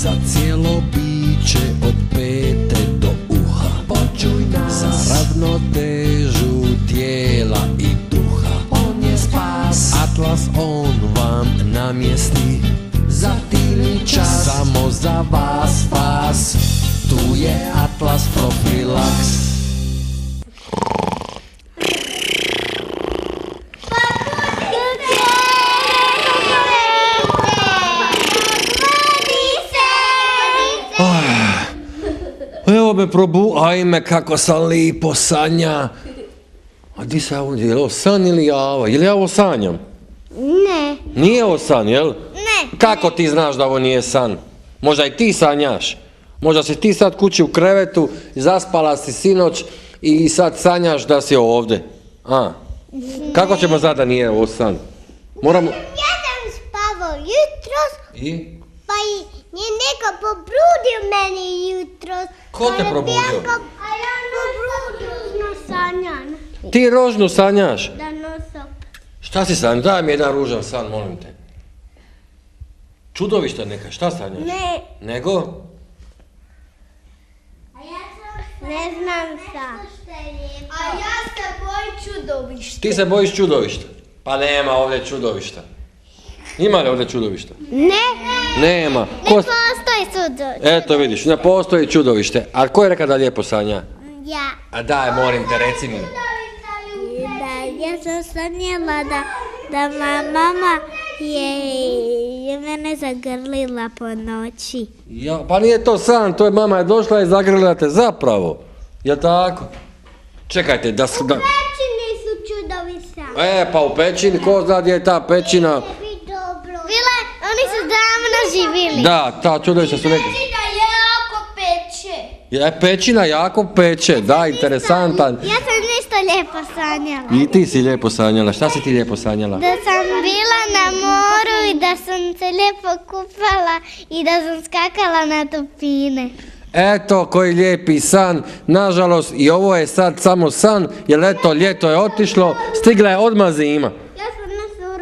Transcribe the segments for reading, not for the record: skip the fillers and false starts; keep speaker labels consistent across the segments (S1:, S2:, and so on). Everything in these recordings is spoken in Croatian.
S1: za cijelo biće od pete do uha. Počuj nas za ravnotežu tijela i duha. On je spas, Atlas on vam namjesti za tili čas. Samo za vas spas, tu je Atlas Profilaks. Evo me ajme kako sam lipo sanja. A di se ovdje, je li ovo san ili java? Je li ja ovo sanjam?
S2: Ne.
S1: Nije ovo san, jel?
S2: Ne.
S1: Kako ti znaš da ovo nije san? Možda i ti sanjaš. Možda si ti sad kući u krevetu, zaspala si sinoć i sad sanjaš da si ovdje. A? Kako ćemo znati da nije ovo san? Moramo...
S2: Ja sam spavao jutros.
S1: I?
S2: Pa je neko probrudio meni jutros.
S1: Ko te probudio?
S2: A ja probrudio sanjam.
S1: Ti rožnu sanjaš?
S2: Da nosom.
S1: Šta si sanjaš? Daj mi jedan ružan san, molim te. Čudovišta neka, šta sanjaš?
S2: Ne.
S1: Nego?
S2: Ne znam šta. A ja se bojim čudovišta.
S1: Ti se bojiš čudovišta? Pa nema ovdje čudovišta. Ima li ovdje čudovišta?
S2: Ne.
S1: Nema.
S2: Ne postoji čudovište.
S1: Eto vidiš, ne postoji čudovište. A ko je rekao da lijepo sanja?
S2: Ja.
S1: A daj, molim te, reci mi.
S2: Ja sam sanjala da mama je mene zagrlila po noći.
S1: Ja, pa nije to san, to je mama je došla i zagrlila te zapravo. Jel tako? Čekajte, da su...
S2: U pećini su čudovišta.
S1: Pa u pećini, ko zna gdje je ta pećina?
S2: Bile, oni su davno živjeli.
S1: Da, ta čudovišta su neki...
S2: Pećina jako peče.
S1: Pećina jako peče, da, interesantan.
S2: Ja sam nešto lijepo sanjala.
S1: I ti si lijepo sanjala, šta si ti lijepo sanjala?
S2: Da sam bila na moru i da sam se lijepo kupala i da sam skakala na topine.
S1: Eto koji lijepi san, nažalost i ovo je sad samo san, jer eto ljeto je otišlo, stigla je odmah zima.
S2: Ja sam nešto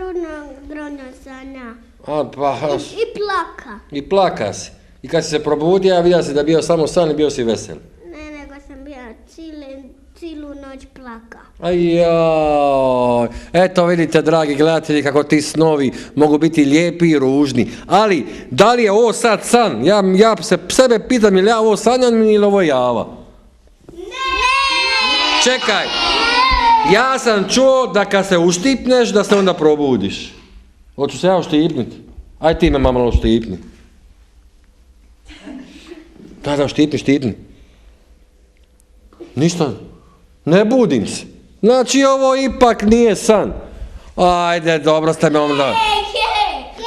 S2: runa sanja.
S1: Pa,
S2: I plaka.
S1: i plaka si. I kad si se probudio, ja vidio si da je bio samo san i bio si vesel.
S2: Ne, nego sam bila cijelu noć plaka.
S1: Ajoj, eto vidite dragi gledatelji kako ti snovi mogu biti lijepi i ružni. Ali, da li je ovo sad san? Ja se sebe pitam je li ja ovo sanjam ili ovo java?
S2: Ne!
S1: Čekaj, ja sam čuo da kad se uštipneš da se onda probudiš. Hoću se ja uštipniti? Aj ti me malo uštipni. Da, štipni. Ništa. Ne budim se. Znači ovo ipak nije san. Ajde, dobro ste me onda.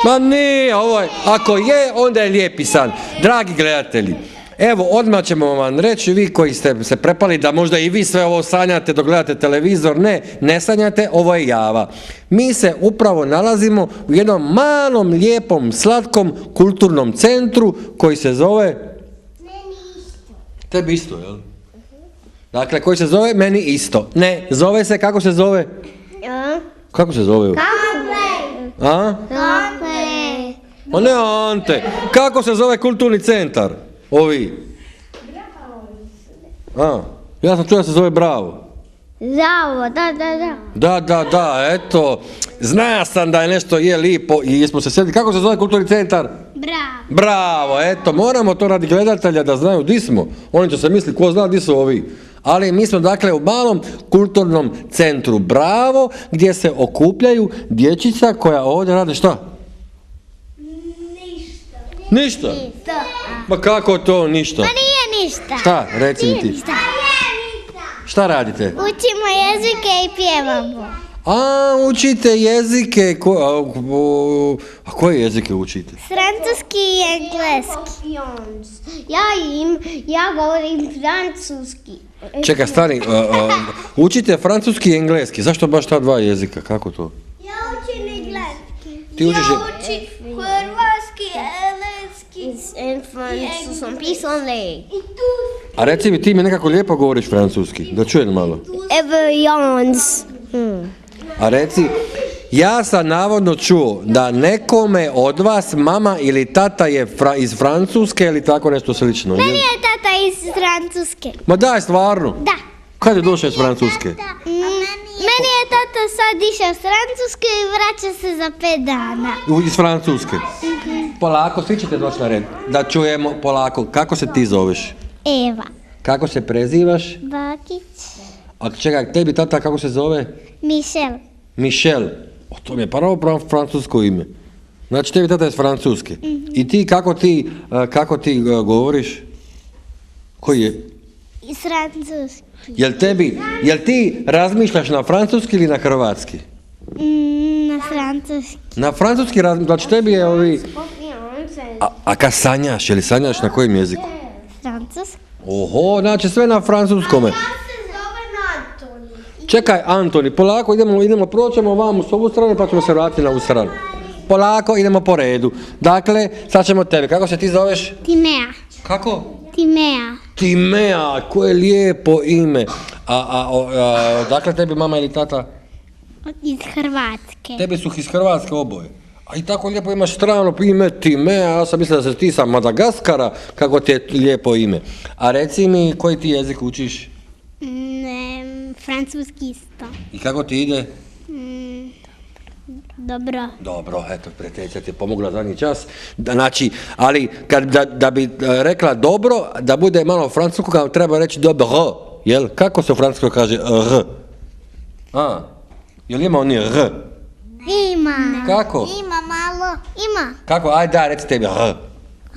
S1: Ma nije, ovo je, ako je, onda je lijepi san. Dragi gledatelji, evo, odmah ćemo vam reći, vi koji ste se prepali da možda i vi sve ovo sanjate dok gledate televizor, ne sanjate, ovo je java. Mi se upravo nalazimo u jednom malom, lijepom, slatkom kulturnom centru koji se zove...
S2: Meni isto.
S1: Tebi isto, jel? Dakle, koji se zove Meni isto. Ne, zove se, kako se zove? Kako se zove?
S2: Kafe.
S1: A?
S2: Kafe.
S1: O ne, Ante. Kako se zove kulturni centar? Ovi. Ja sam čuo da se zove Bravo.
S2: Bravo, da.
S1: Da, eto. Zna sam da je nešto je lipo i smo se sjedili. Kako se zove kulturni centar? Bravo, eto. Moramo to radi gledatelja da znaju di smo. Oni će se misliti ko zna di su ovi. Ali mi smo dakle u malom kulturnom centru Bravo gdje se okupljaju dječica koja ovdje rade šta? Ništa? Ma kako to ništa?
S2: Pa nije ništa.
S1: Šta? Reci mi ti. Šta radite?
S2: Učimo jezike i pjevamo.
S1: Učite jezike. A koje jezike učite?
S2: Francuski i engleski. Ja govorim francuski.
S1: Čekaj, stani. Učite francuski i engleski. Zašto baš ta dva jezika? Kako to?
S2: Ja učim engleski.
S1: Ti učiš...
S2: Ja učim hrvatski, engleski i francuski.
S1: A reci mi, ti mi nekako lijepo govoriš francuski. Da čujem malo.
S2: Evo Jans.
S1: A reci, Ja sam navodno čuo da nekome od vas mama ili tata je iz Francuske ili tako nešto slično.
S2: Meni je tata iz Francuske.
S1: Ma daj, stvarno?
S2: Da.
S1: Kad je došao iz Francuske?
S2: Meni je tata sad išao iz Francuske i vraća se za 5 dana.
S1: Iz Francuske. Polako, svi ćete doći na red. Da čujemo polako. Kako se ti zoveš?
S2: Eva.
S1: Kako se prezivaš?
S2: Bakić.
S1: A čekaj, tebi tata kako se zove?
S2: Michel.
S1: Michel. O, to mi je pravo francusko ime. Znači tebi tata je iz Francuske. I ti, kako ti govoriš? Koji je?
S2: Iz Francuske.
S1: Jel ti razmišljaš na francuski ili na hrvatski?
S2: Na francuski.
S1: Na francuski razmišljaš, znači tebi je ovi... A kad sanjaš, je li sanjaš na kojem jeziku?
S2: Francuski.
S1: Oho, znači sve na francuskome.
S2: Ja se zovem Antoni.
S1: Čekaj, Antoni, polako idemo, proćemo vam s ovu stranu pa ćemo se vratiti na ovu stranu. Polako, idemo po redu. Dakle, sad ćemo tebe. Kako se ti zoveš?
S2: Timea.
S1: Kako?
S2: Timea.
S1: Timea, koje lijepo ime. Dakle, tebi mama ili tata?
S2: Iz Hrvatske.
S1: Tebi su iz Hrvatske oboje. A i tako lijepo imaš strano ime Timea, ja sam mislila da se ti sa Madagaskara, kako ti je lijepo ime. A reci mi, koji ti jezik učiš?
S2: Francuski isto.
S1: I kako ti ide?
S2: Dobro.
S1: Dobro, eto, prijateljica ti je pomogla zadnji čas. Znači, ali da bi rekla dobro, da bude malo francusko, treba reći dobro, jel? Kako se u francuskoj kaže r? Jel ima oni r?
S2: Ima.
S1: Kako?
S2: Ima malo. Ima.
S1: Kako? Ajde, daj, reci tebi r.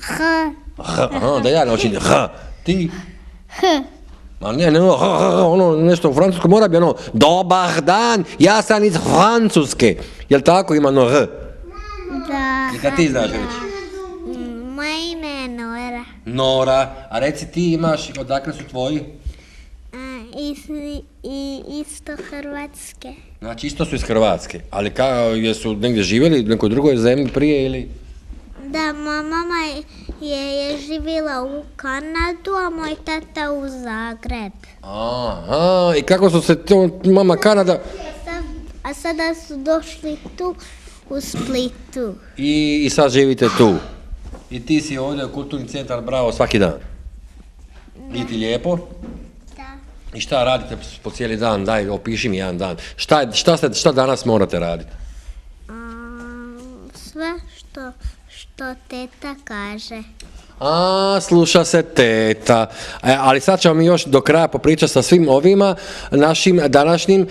S2: H.
S1: Da ja naučim r. Ti?
S2: H.
S1: Ma ne, ono nešto u francuskom mora bi ono, dobar dan, ja sam iz Francuske. Jel tako ima ono r?
S2: Da.
S1: I kad ti znaš reći?
S2: Moje ime je Nora.
S1: Nora, a reci ti imaš, odakle su tvoji?
S2: Isto Hrvatske.
S1: Znači isto su iz Hrvatske, ali jesu negdje živjeli u nekoj drugoj zemlji prije ili?
S2: Da, moja mama je živjela u Kanadu, a moj tata u Zagreb.
S1: Aha, i kako su se mama Kanada...
S2: A sada su došli tu u Splitu.
S1: I sad živite tu. I ti si ovdje u Kulturni centar Bravo svaki dan. Nije ti lijepo?
S2: Da.
S1: I šta radite po cijeli dan? Daj, opiši mi jedan dan. Šta danas morate raditi?
S2: Sve što teta kaže.
S1: Sluša se teta. Ali sad ćemo mi još do kraja popričati sa svim ovima našim današnjim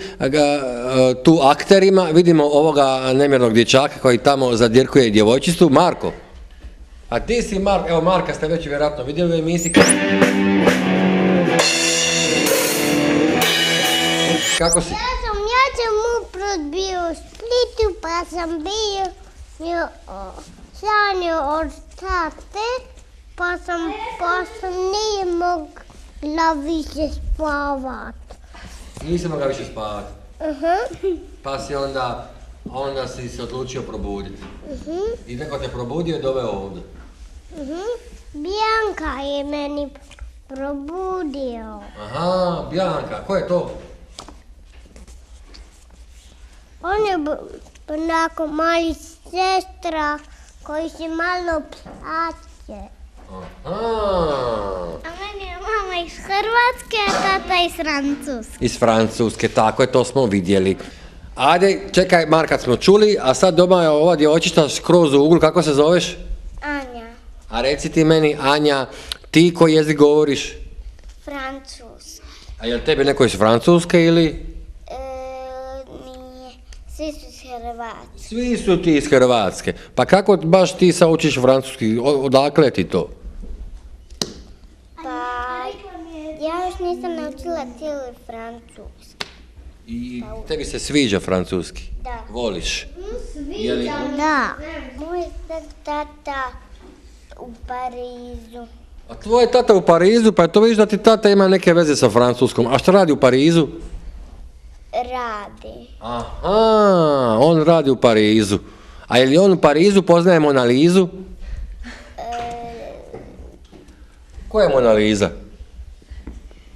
S1: tu akterima. Vidimo ovoga nemjernog dječaka koji tamo zadirkuje djevojčicu. Marko. A ti si Marko. Evo Marka ste već vjerojatno vidjeli u emisiji. Kako si?
S2: Ja sam uprot bio u Splitu pa sam bio sanio od tate pa sam nije mogla više spavat.
S1: Nisi mogla više spavati. Pa si onda si se odlučio probuditi. I neko te probudio i doveo ovdje.
S2: Bianka je meni probudio.
S1: Aha, Bianka, ko je to?
S2: On je onako mali sestra koji se malo plaće. A meni je mama iz Hrvatske, a tata iz Francuske.
S1: Iz Francuske, tako je, to smo vidjeli. Ajde, čekaj, Marka smo čuli, a sad doma je ova djevojčica skroz u uglu, kako se zoveš?
S2: Anja.
S1: A reci ti meni, Anja, ti koji jezik govoriš?
S2: Francuski.
S1: A je li tebi neko iz Francuske ili?
S2: Nije. Svi su iz Hrvatske.
S1: Svi su ti iz Hrvatske. Pa kako baš ti sad učiš francuski? Odakle ti to?
S2: Pa, ja još nisam naučila cijeli francuski.
S1: I tebi se sviđa francuski?
S2: Da.
S1: Voliš?
S2: Da. Moj tata u Parizu.
S1: A tvoj je tata u Parizu, pa to vidiš da ti tata ima neke veze sa francuskom. A što radi u Parizu?
S2: Radi.
S1: Aha, on radi u Parizu. A je li on u Parizu poznaje Mona Lizu? Ko je Mona Liza?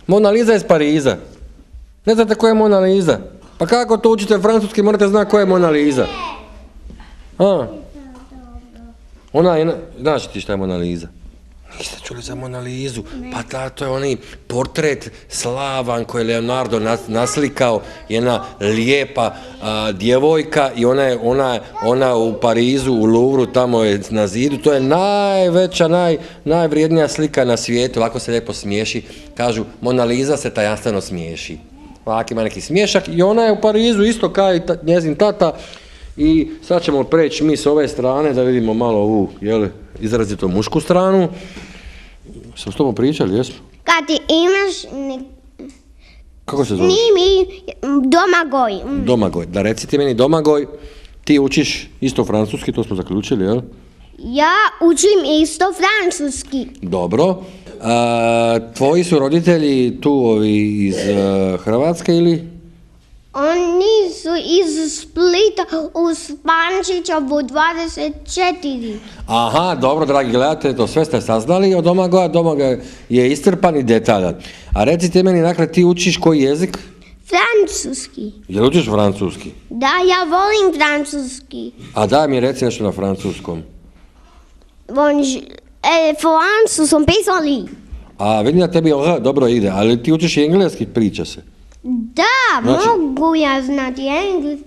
S1: Mona Liza je iz Pariza. Ne znate ko je Mona Liza? Pa kako to učite francuski, morate znati koja je Mona Lisa. A? Ona je, znaš ti šta je Mona Lisa? Niste čuli za Mona Lisu? Pa to je onaj portret slavan koji je Leonardo naslikao, jedna lijepa djevojka i ona u Parizu, u Louvru, tamo je na zidu, to je najveća, najvrijednija slika na svijetu, ovako se lijepo smiješi, kažu Mona Lisa se tajanstveno smiješi. Ovako ima neki smiješak i ona je u Parizu isto kao i njezin tata. I sad ćemo preći mi s ove strane da vidimo malo ovu, izrazito mušku stranu. Smo s tobom pričali, jesmo?
S2: Kad ti imaš...
S1: Kako se zove?
S2: Snimi Domagoj.
S1: Domagoj. Da recite meni Domagoj, ti učiš isto francuski, to smo zaključili, jel?
S2: Ja učim isto francuski.
S1: Dobro. Tvoji su roditelji tu ovi iz Hrvatske ili?
S2: Oni su iz Splita u Spančićevu 24.
S1: Aha, dobro, dragi gledatelji, to sve ste saznali od Domagoja. Domagoj je iscrpan i detaljan. A recite meni, dakle, ti učiš koji jezik?
S2: Francuski.
S1: Jel učiš francuski?
S2: Da, ja volim francuski.
S1: A daj mi reci nešto na francuskom.
S2: Francu sam pisali.
S1: A vidim da tebi dobro ide, ali ti učiš i engleski, priča se.
S2: Da, mogu ja znati engleski.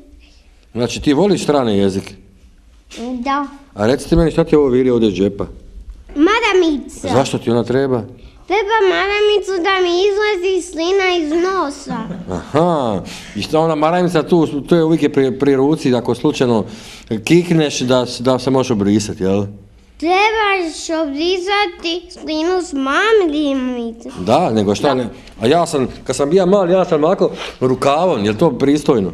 S1: Znači ti voliš strane jezike?
S2: Da.
S1: A recite meni šta ti ovo viri ovdje iz džepa?
S2: Maramica.
S1: Zašto ti ona treba?
S2: Treba maramicu da mi izlazi slina iz nosa.
S1: Aha, i šta ona maramica tu, to je uvijek pri ruci, ako slučajno kikneš da se možeš obrisati, jel?
S2: Trebaš obrisati slinu s maramicom.
S1: Da, nego šta ne? A ja sam, kad sam bio mal, ja sam ovako rukavom, jel to pristojno?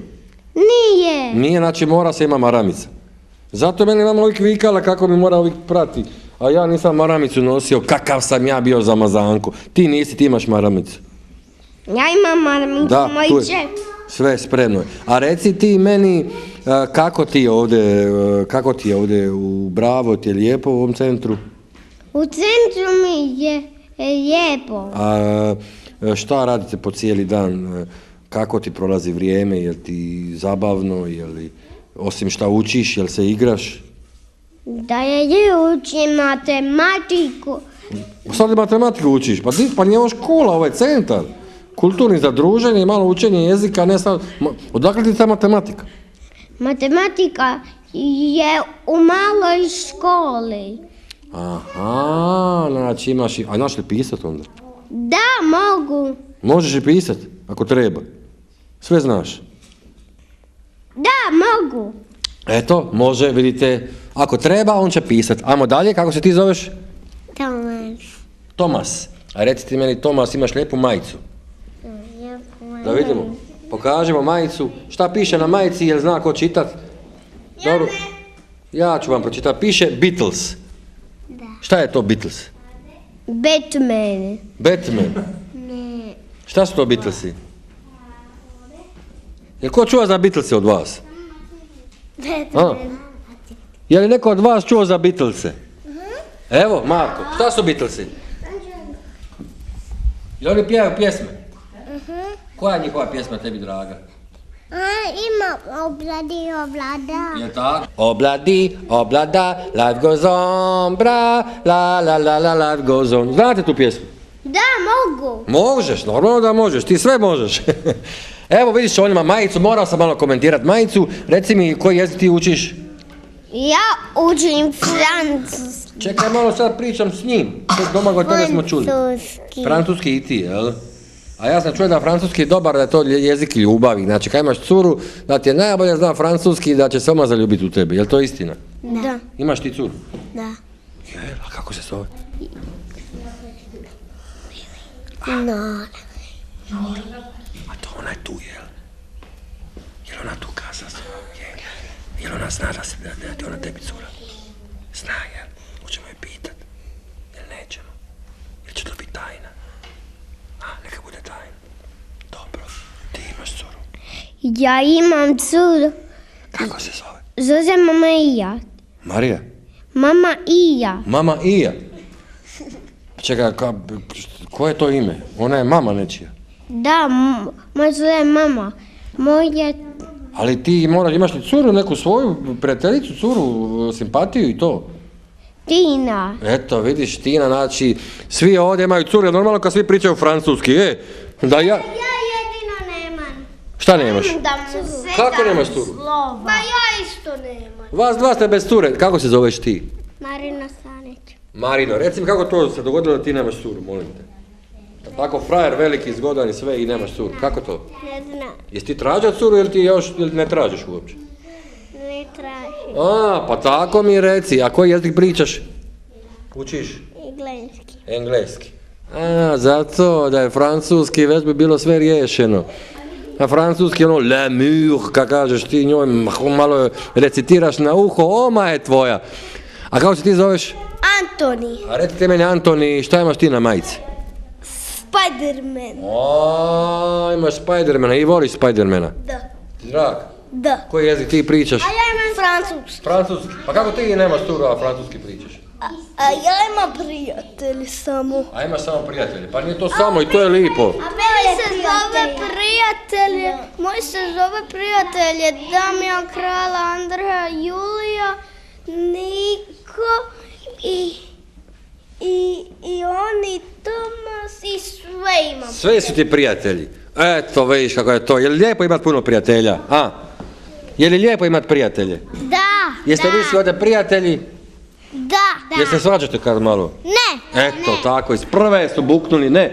S2: Nije.
S1: Nije, znači mora se ima maramica. Zato mene mama uvijek vikala kako mi mora uvijek prati. A ja nisam maramicu nosio, kakav sam ja bio za mazanku. Ti nisi, ti imaš maramicu.
S2: Ja imam maramicu,
S1: da,
S2: moj džep.
S1: Sve spremno je. A reci ti meni, kako ti je ovdje u Bravo, ti je lijepo u ovom centru?
S2: U centru mi je lijepo.
S1: A šta radite po cijeli dan? Kako ti prolazi vrijeme? Je li ti zabavno? Osim šta učiš, jel se igraš?
S2: Da je učim matematiku.
S1: Sad matematiku učiš? Pa nije ovo škola, ovo je centar. Kulturni za druženje i malo učenje jezika, ne sad... Odakle ti ta matematika?
S2: Matematika je u maloj školi.
S1: Aha, znači imaš i... A znaš li pisat onda?
S2: Da, mogu.
S1: Možeš i pisat, ako treba. Sve znaš.
S2: Da, mogu.
S1: Eto, može, vidite. Ako treba, on će pisat. Ajmo dalje, kako se ti zoveš?
S2: Tomas.
S1: Tomas. A recite meni, Tomas, imaš lijepu majicu. Da vidimo. Pokažemo majicu. Šta piše na majici, jel zna ko čitat? Dobro. Ja ću vam pročitati. Piše Beatles.
S2: Da.
S1: Šta je to Beatles?
S2: Batman.
S1: Batman?
S2: Ne.
S1: Šta su to Beatlesi? Jel ko čuva za Beatlese od vas?
S2: Batman.
S1: Je li neko od vas čuo za Beatlese? Evo, Marko, šta su Beatlesi? Jel oni pjevaju pjesme? Koja je njihova pjesma tebi draga?
S2: Ima Obladi, oblada.
S1: Je tako? Obladi, oblada, life goes on, bra, la la la la, life goes on. Znate tu pjesmu?
S2: Da, mogu.
S1: Možeš, normalno da možeš, ti sve možeš. Evo vidiš, on ima majicu, morao sam malo komentirati majicu. Reci mi, koji jezik ti učiš?
S2: Ja učim francuski.
S1: Čekaj malo, sad pričam s njim. Domagoj, tebe smo čuli.
S2: Francuski.
S1: Francuski i ti, jel? A ja sam čuo da francuski je dobar, da je to jezik ljubavi. Znači, kad imaš curu, da ti je najbolje zna francuski i da će se odmah zaljubiti u tebi. Jel to istina?
S2: Da.
S1: Imaš ti curu?
S2: Da.
S1: Jel, a kako se zove?
S2: No.
S1: A to ona je tu, jel? Jel ona tu kasa? Jel ona zna da je ona tebi cura? Zna, jel? Hoćemo je pitat? Jel nećemo? Jel će to biti tajna? A, neka bude tajna. Dobro, ti imaš curu.
S2: Ja imam curu.
S1: Kako se zove?
S2: Zove se Mama Ija.
S1: Marija?
S2: Mama Ija.
S1: Mama Ija? Čekaj, koje je to ime? Ona je mama nečija.
S2: Da, moja cura je mama. Moja
S1: Ali ti imaš li curu, neku svoju prijateljicu, curu, simpatiju i to?
S2: Tina.
S1: Eto, vidiš, Tina, znači, svi ovdje imaju cure, normalno kad svi pričaju francuski, da ja...
S2: Ja jedino nemam.
S1: Šta nemaš? Kako nemaš curu?
S2: Pa ja isto nemam.
S1: Vas dva ste bez cure, kako se zoveš ti?
S2: Marina Sanić.
S1: Marino, reci mi kako to se dogodilo da ti nemaš curu, molim te. Tako frajer, veliki, zgodan i sve i nemaš curu, kako to?
S2: Ne znam,
S1: Jesi ti tražio curu ili ti još ne tražiš uopće?
S2: ne tražim.
S1: A, pa tako mi reci, a koji jezik pričaš? Učiš?
S2: Engleski.
S1: Engleski. A, zato da je francuski već bi bilo sve riješeno. A francuski ono, le mur, kako kažeš ti njoj, malo recitiraš na uho, oma je tvoja. A kako se ti zoveš?
S2: Antoni.
S1: A recite meni, Antoni, šta imaš ti na majici?
S2: Spiderman.
S1: O, imaš Spidermana i voliš Spidermana.
S2: Da.
S1: Drag,
S2: Da.
S1: koji jezik ti pričaš?
S2: A ja imam francuski.
S1: Francuski. Pa kako ti nemaš curu, a francuski pričaš?
S2: A ja imam prijatelji samo.
S1: A imaš samo prijatelje, pa nije to samo i to je lipo.
S2: A meni se zove prijatelje. Moj se zove prijatelje Damjan, Krala, Andreja, Julija, Niko i oni Tomas i sve imam.
S1: Sve su ti prijatelji. Eto, vidiš kako je to. Je li lijepo imat puno prijatelja? A? Je li lijepo imat prijatelje?
S2: Da.
S1: Jeste vi svi ovdje prijatelji?
S2: Da.
S1: Jeste svađate kad malo?
S2: Ne.
S1: Eto, tako, iz prve su buknuli,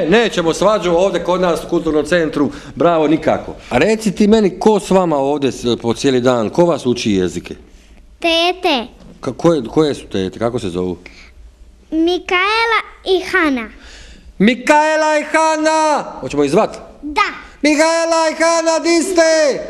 S1: nećemo svađu ovdje kod nas u kulturnom centru, bravo, nikako. A reci ti meni, ko s vama ovdje po cijeli dan, ko vas uči jezike?
S2: Tete.
S1: Koje su tete, kako se zovu?
S2: Mikaela i Hana.
S1: Mikaela i Hana! Hoćemo ih zvat?
S2: Da.
S1: Mikaela i Hana, di ste?